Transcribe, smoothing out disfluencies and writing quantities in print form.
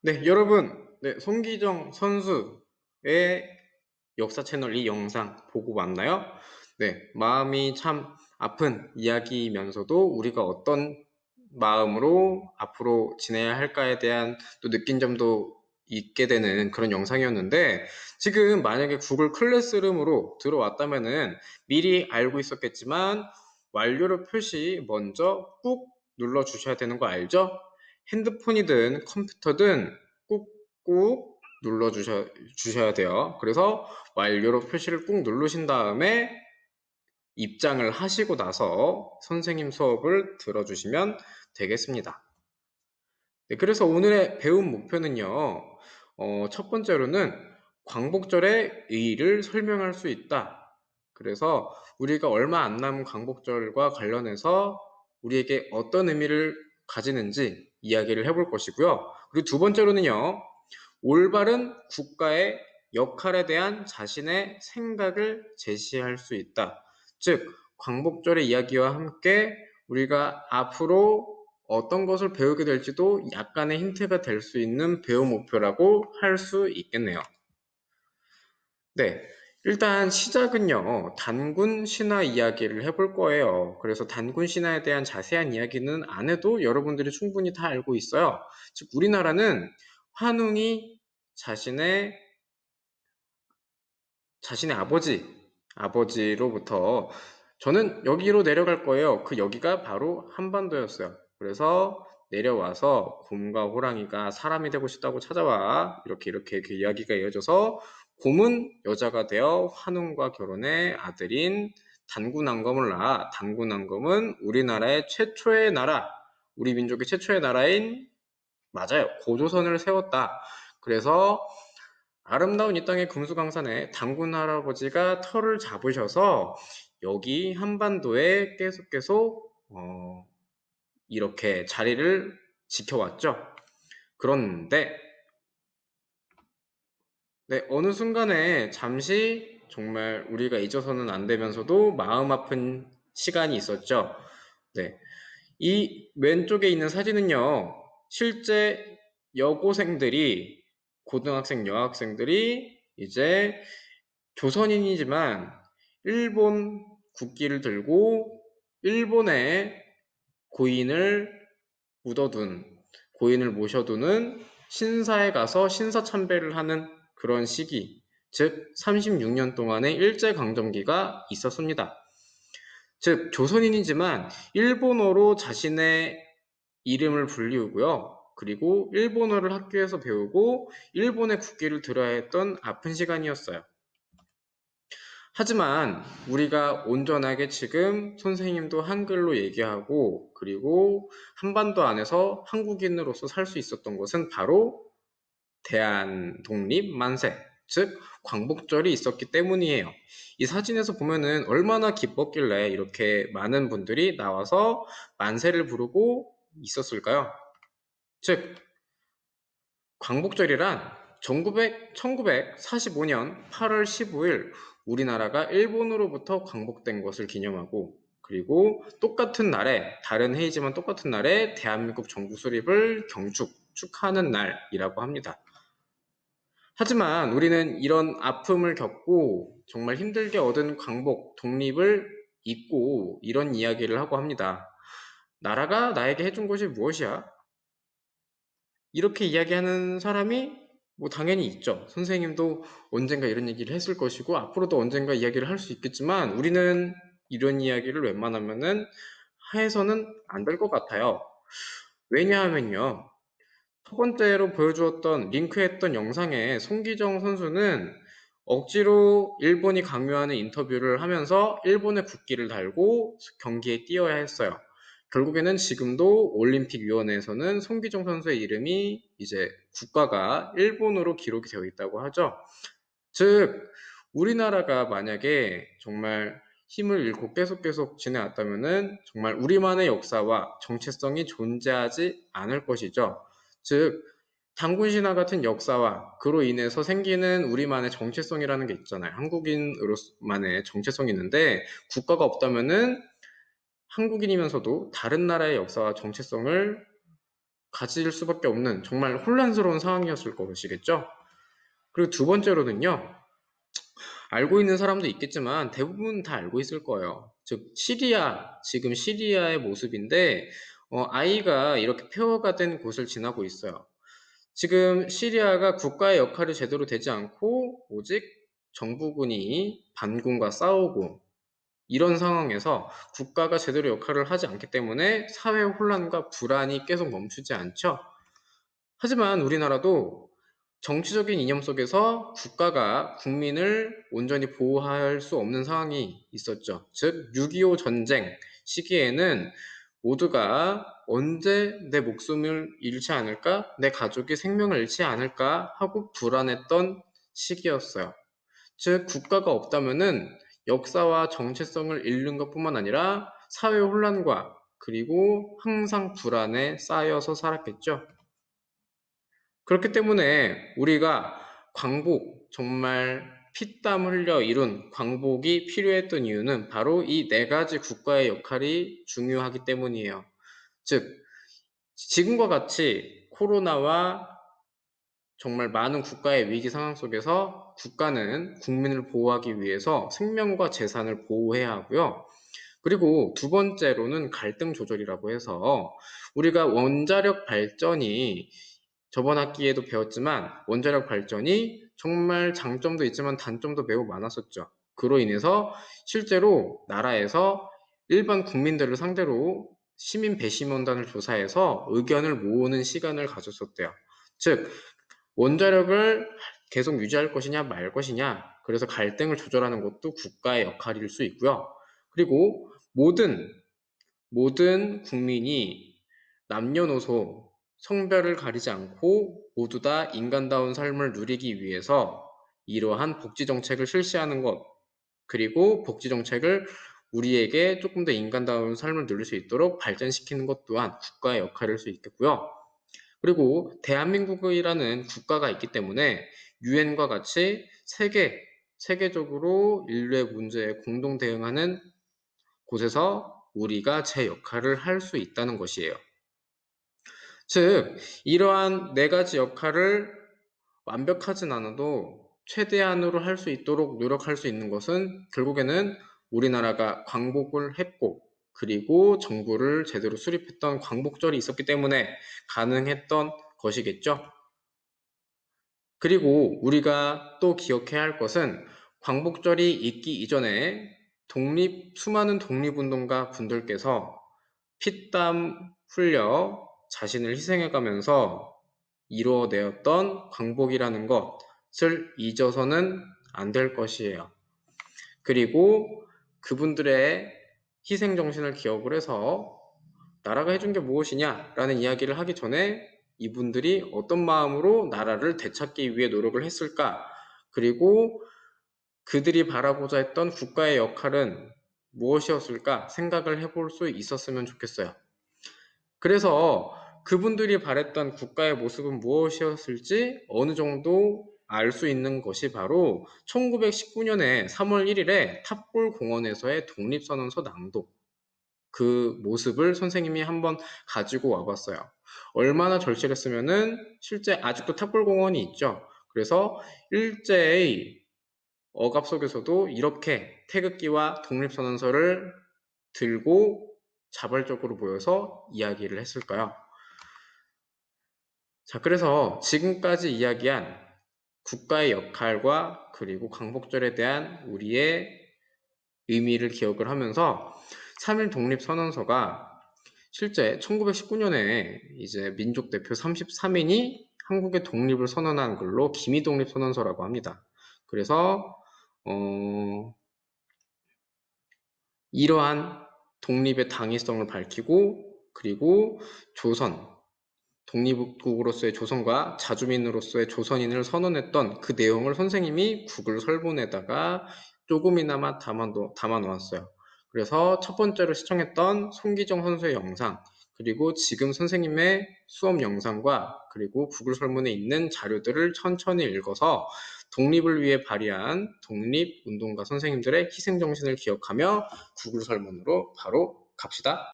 네, 여러분, 네, 송기정 선수의 역사 채널 이 영상 보고 왔나요? 네, 마음이 참 아픈 이야기이면서도 우리가 어떤 마음으로 앞으로 지내야 할까에 대한 또 느낀 점도 있게 되는 그런 영상이었는데, 지금 만약에 구글 클래스룸으로 들어왔다면은 미리 알고 있었겠지만 완료를 표시 먼저 꾹 눌러 주셔야 되는 거 알죠? 핸드폰이든 컴퓨터든 꾹꾹 눌러 주셔야 돼요. 그래서 완료로 표시를 꾹 누르신 다음에 입장을 하시고 나서 선생님 수업을 들어주시면 되겠습니다. 네, 그래서 오늘의 배움 목표는요, 첫 번째로는 광복절의 의의를 설명할 수 있다. 그래서 우리가 얼마 안 남은 광복절과 관련해서 우리에게 어떤 의미를 가지는지 이야기를 해볼 것이고요. 그리고 두 번째로는요, 올바른 국가의 역할에 대한 자신의 생각을 제시할 수 있다. 즉, 광복절의 이야기와 함께 우리가 앞으로 어떤 것을 배우게 될지도 약간의 힌트가 될 수 있는 배움 목표라고 할 수 있겠네요. 네. 일단 시작은요, 단군 신화 이야기를 해볼 거예요. 그래서 단군 신화에 대한 자세한 이야기는 안 해도 여러분들이 충분히 다 알고 있어요. 즉, 우리나라는 환웅이 자신의 아버지로부터 저는 여기로 내려갈 거예요. 그 여기가 바로 한반도였어요. 그래서 내려와서 곰과 호랑이가 사람이 되고 싶다고 찾아와. 이렇게 그 이야기가 이어져서 곰은 여자가 되어 환웅과 결혼해 아들인 단군왕검을 낳아. 단군왕검은 우리나라의 최초의 나라, 우리 민족의 최초의 나라인 맞아요. 고조선을 세웠다. 그래서 아름다운 이 땅의 금수강산에 단군 할아버지가 터를 잡으셔서 여기 한반도에 계속 이렇게 자리를 지켜왔죠. 그런데 네, 어느 순간에 잠시 정말 우리가 잊어서는 안 되면서도 마음 아픈 시간이 있었죠. 네, 이 왼쪽에 있는 사진은요, 실제 여고생들이, 고등학생, 여학생들이 이제 조선인이지만 일본 국기를 들고 일본의 고인을 묻어둔, 고인을 모셔두는 신사에 가서 신사참배를 하는 그런 시기, 즉 36년 동안의 일제강점기가 있었습니다. 즉 조선인이지만 일본어로 자신의 이름을 불리우고요. 그리고 일본어를 학교에서 배우고 일본의 국기를 들어야 했던 아픈 시간이었어요. 하지만 우리가 온전하게 지금 선생님도 한글로 얘기하고 그리고 한반도 안에서 한국인으로서 살 수 있었던 것은 바로 대한 독립 만세, 즉 광복절이 있었기 때문이에요. 이 사진에서 보면은 얼마나 기뻤길래 이렇게 많은 분들이 나와서 만세를 부르고 있었을까요? 즉 광복절이란 1945년 8월 15일 우리나라가 일본으로부터 광복된 것을 기념하고 그리고 똑같은 날에 다른 해이지만 똑같은 날에 대한민국 정부 수립을 축하하는 날이라고 합니다. 하지만 우리는 이런 아픔을 겪고 정말 힘들게 얻은 광복, 독립을 잊고 이런 이야기를 하고 합니다. 나라가 나에게 해준 것이 무엇이야? 이렇게 이야기하는 사람이 뭐 당연히 있죠. 선생님도 언젠가 이런 얘기를 했을 것이고 앞으로도 언젠가 이야기를 할 수 있겠지만 우리는 이런 이야기를 웬만하면은 해서는 안 될 것 같아요. 왜냐하면요. 첫 번째로 보여주었던 링크했던 영상에 송기정 선수는 억지로 일본이 강요하는 인터뷰를 하면서 일본의 국기를 달고 경기에 뛰어야 했어요. 결국에는 지금도 올림픽위원회에서는 송기정 선수의 이름이 이제 국가가 일본으로 기록이 되어 있다고 하죠. 즉, 우리나라가 만약에 정말 힘을 잃고 계속 지내왔다면은 정말 우리만의 역사와 정체성이 존재하지 않을 것이죠. 즉, 단군신화 같은 역사와 그로 인해서 생기는 우리만의 정체성이라는 게 있잖아요. 한국인으로만의 정체성이 있는데 국가가 없다면은 한국인이면서도 다른 나라의 역사와 정체성을 가질 수밖에 없는 정말 혼란스러운 상황이었을 것이겠죠. 그리고 두 번째로는요, 알고 있는 사람도 있겠지만 대부분 다 알고 있을 거예요. 즉 지금 시리아의 모습인데 아이가 이렇게 폐허가 된 곳을 지나고 있어요. 지금 시리아가 국가의 역할이 제대로 되지 않고 오직 정부군이 반군과 싸우고 이런 상황에서 국가가 제대로 역할을 하지 않기 때문에 사회 혼란과 불안이 계속 멈추지 않죠. 하지만 우리나라도 정치적인 이념 속에서 국가가 국민을 온전히 보호할 수 없는 상황이 있었죠. 즉, 6.25 전쟁 시기에는 모두가 언제 내 목숨을 잃지 않을까, 내 가족이 생명을 잃지 않을까 하고 불안했던 시기였어요. 즉, 국가가 없다면은 역사와 정체성을 잃는 것뿐만 아니라 사회 혼란과 그리고 항상 불안에 쌓여서 살았겠죠. 그렇기 때문에 우리가 정말 피땀 흘려 이룬 광복이 필요했던 이유는 바로 이 네 가지 국가의 역할이 중요하기 때문이에요. 즉, 지금과 같이 코로나와 정말 많은 국가의 위기 상황 속에서 국가는 국민을 보호하기 위해서 생명과 재산을 보호해야 하고요. 그리고 두 번째로는 갈등 조절이라고 해서 우리가 원자력 발전이 저번 학기에도 배웠지만 원자력 발전이 정말 장점도 있지만 단점도 매우 많았었죠. 그로 인해서 실제로 나라에서 일반 국민들을 상대로 시민 배심원단을 조사해서 의견을 모으는 시간을 가졌었대요. 즉, 원자력을 계속 유지할 것이냐 말 것이냐, 그래서 갈등을 조절하는 것도 국가의 역할일 수 있고요. 그리고 모든 국민이 남녀노소 성별을 가리지 않고 모두 다 인간다운 삶을 누리기 위해서 이러한 복지 정책을 실시하는 것, 그리고 복지 정책을 우리에게 조금 더 인간다운 삶을 누릴 수 있도록 발전시키는 것 또한 국가의 역할일 수 있겠고요. 그리고 대한민국이라는 국가가 있기 때문에 유엔과 같이 세계적으로 인류의 문제에 공동 대응하는 곳에서 우리가 제 역할을 할 수 있다는 것이에요. 즉, 이러한 네 가지 역할을 완벽하진 않아도 최대한으로 할 수 있도록 노력할 수 있는 것은 결국에는 우리나라가 광복을 했고, 그리고 정부를 제대로 수립했던 광복절이 있었기 때문에 가능했던 것이겠죠. 그리고 우리가 또 기억해야 할 것은 광복절이 있기 이전에 수많은 독립운동가 분들께서 피땀 흘려 자신을 희생해가면서 이루어내었던 광복이라는 것을 잊어서는 안 될 것이에요. 그리고 그분들의 희생정신을 기억을 해서 나라가 해준 게 무엇이냐라는 이야기를 하기 전에 이분들이 어떤 마음으로 나라를 되찾기 위해 노력을 했을까? 그리고 그들이 바라고자 했던 국가의 역할은 무엇이었을까? 생각을 해볼 수 있었으면 좋겠어요. 그래서 그분들이 바랬던 국가의 모습은 무엇이었을지 어느 정도 알 수 있는 것이 바로 1919년에 3월 1일에 탑골 공원에서의 독립선언서 낭독, 그 모습을 선생님이 한번 가지고 와봤어요. 얼마나 절실했으면은 실제 아직도 탑골공원이 있죠. 그래서 일제의 억압 속에서도 이렇게 태극기와 독립선언서를 들고 자발적으로 모여서 이야기를 했을까요? 자, 그래서 지금까지 이야기한 국가의 역할과 그리고 광복절에 대한 우리의 의미를 기억을 하면서 3.1 독립선언서가 실제 1919년에 이제 민족 대표 33인이 한국의 독립을 선언한 글로 기미독립선언서라고 합니다. 그래서 이러한 독립의 당위성을 밝히고 그리고 독립국으로서의 조선과 자주민으로서의 조선인을 선언했던 그 내용을 선생님이 구글 설문에다가 조금이나마 담아 놓았어요. 그래서 첫 번째로 시청했던 손기정 선수의 영상, 그리고 지금 선생님의 수업 영상과 그리고 구글 설문에 있는 자료들을 천천히 읽어서 독립을 위해 발휘한 독립운동가 선생님들의 희생정신을 기억하며 구글 설문으로 바로 갑시다.